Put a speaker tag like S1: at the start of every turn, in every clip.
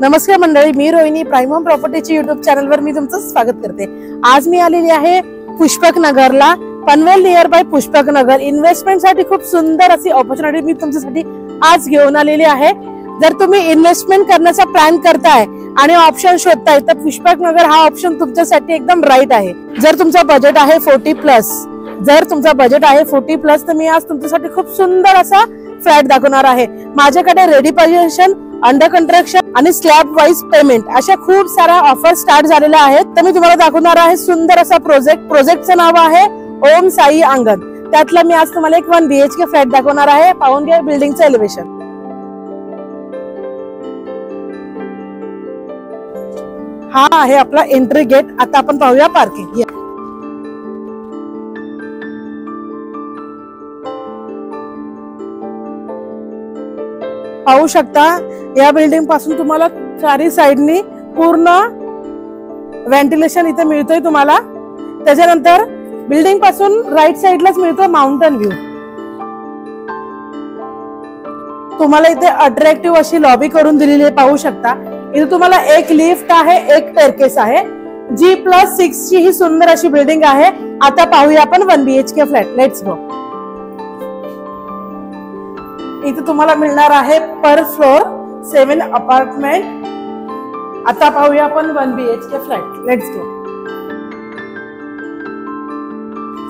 S1: नमस्कार मंडळी, मी Rohini prime home प्रॉपर्टीच्या YouTube चॅनलवर मी तुमचं स्वागत करते। आज मी आलेली आहे पुष्पक नगरला, Panvel near by Pushpak Nagar. Investment साठी खूप सुंदर अशी ऑपॉर्च्युनिटी मी तुमच्यासाठी आज घेऊन आलेली आहे। जर तुम्ही इन्व्हेस्टमेंट करण्याचा प्लॅन करताय आणि ऑप्शन शोधताय तर पुष्पक नगर हा ऑप्शन तुमच्यासाठी एकदम राईट आहे। जर तुमचा बजेट आहे 40 प्लस तर मी आज तुमच्यासाठी खूप सुंदर असा फ्लॅट दाखवणार आहे। माझ्याकडे रेडी पोझिशन, अंडर कंस्ट्रक्शन आणि स्लॅब वाइज पेमेंट अशा खूप साऱ्या ऑफर स्टार्ट झालेल्या आहेत। तर मी तुम्हाला दाखवणार आहे सुंदर असा प्रोजेक्टचं नाव आहे ओम साई अंगण। त्यातला मी आज तुम्हाला एक 1 BHK फ्लॅट दाखवणार आहे। पाहून घ्या बिल्डिंगचं एलिव्हेशन। हा आहे आपला एंट्री गेट। आता आपण पाहूया पार्किंग। पाहू शकता या बिल्डिंग पासून तुम्हाला चारी साइडनी पूर्ण व्हेंटिलेशन इथे मिळतोय तुम्हाला। त्याच्यानंतर बिल्डिंग पासून राईट साइडलाच मिळतो माउंटन व्ह्यू। तुम्हाला इथे अट्रॅक्टिव्ह अशी लॉबी करून दिलेली आहे, पाहू शकता। इथे तुम्हाला एक लिफ्ट आहे, एक स्टेअरकेस आहे। G+6 ची ही सुंदर अशी बिल्डिंग आहे। आता पाहूया आपण 1 BHK फ्लॅट। लेट्स गो। इथे तुम्हाला मिळणार आहे पर फ्लोर 7 अपार्टमेंट। आता पाहूया आपण 1 BHK flat. Let's go.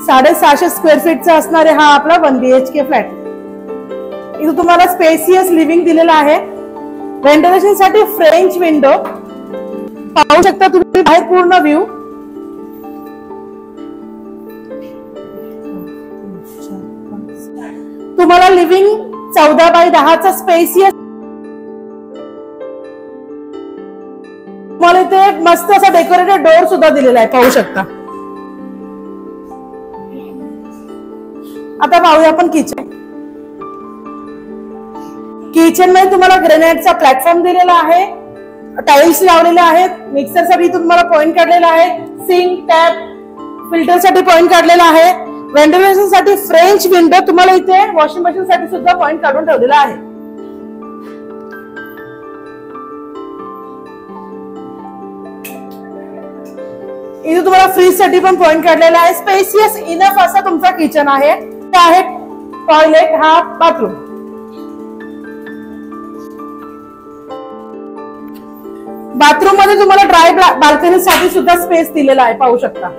S1: 650 square फीटचा असणारे हा आपला 1 BHK फ्लॅट। इथे तुम्हाला स्पेसियस लिव्हिंग दिलेला आहे। व्हेंटिलेशन साठी फ्रेंच विंडो, पाहू शकता तुम्ही बाहेर पूर्ण व्ह्यू। तुम्हाला लिव्हिंग 14x10 चा स्पेसियस, तुम्हाला इथे मस्त असा डेकोरेटेड डोर सुद्धा दिलेला आहे, पाहू शकता। आता पाहूया आपण किचन। किचन मध्ये तुम्हाला ग्रेनाइटचा प्लॅटफॉर्म दिलेला आहे, टाइल्स लावलेले आहेत, मिक्सर साठी तुम्हाला पॉइंट काढलेला आहे, सिंक, टॅप, फिल्टर साठी पॉइंट काढलेला आहे, व्हेंटिलेशन साठी फ्रेंच विंडो, तुम्हाला इथे वॉशिंग मशीन साठी सुद्धा पॉइंट काढून ठेवलेला आहे। इथे तुम्हाला फ्रीज साठी पण पॉइंट काढलेला आहे। स्पेसियस इनफ असा तुमचा किचन आहे। टॉयलेट, हा बाथरूम। बाथरूम मध्ये तुम्हाला ड्राय बाल्कनी साठी सुद्धा स्पेस दिलेला आहे, पाहू शकता।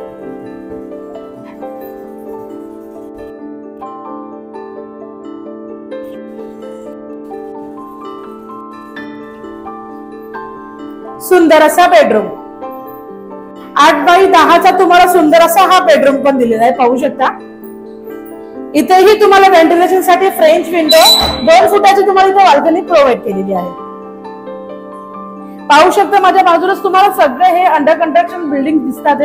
S1: सुंदर असा बेडरूम, 8x10 चा तुम्हाला सुंदर असा हा बेडरूम पण दिलेला आहे, पाहू शकता। इथेही तुम्हाला व्हेंटिलेशन साठी फ्रेंच विंडो, 2 फुटाची तुम्हाला इथे बाल्कनी प्रोव्हाइड केलेली आहे, पाहू शकता। माझ्या बाजूलाच तुम्हाला सगळे हे अंडर कंस्ट्रक्शन बिल्डिंग दिसतात,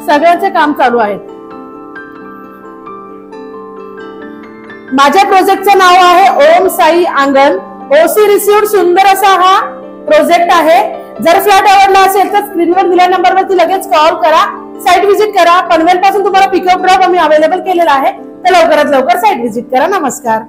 S1: सगळ्यांचे काम चालू आहे। माझ्या प्रोजेक्टचं नाव आहे ओम साई अंगण। OC रिसिव्ड सुंदर असा हा प्रोजेक्ट आहे। जर फ्लॅट आवडला असेल तर स्क्रीनवर दिलेल्या नंबरवरती लगेच कॉल करा, साइट व्हिजिट करा। पनवेल पासून तुम्हाला पिकअप ड्रॉप आम्ही अवेलेबल केलेला आहे, तर लवकरात लवकर साइट व्हिजिट करा। नमस्कार।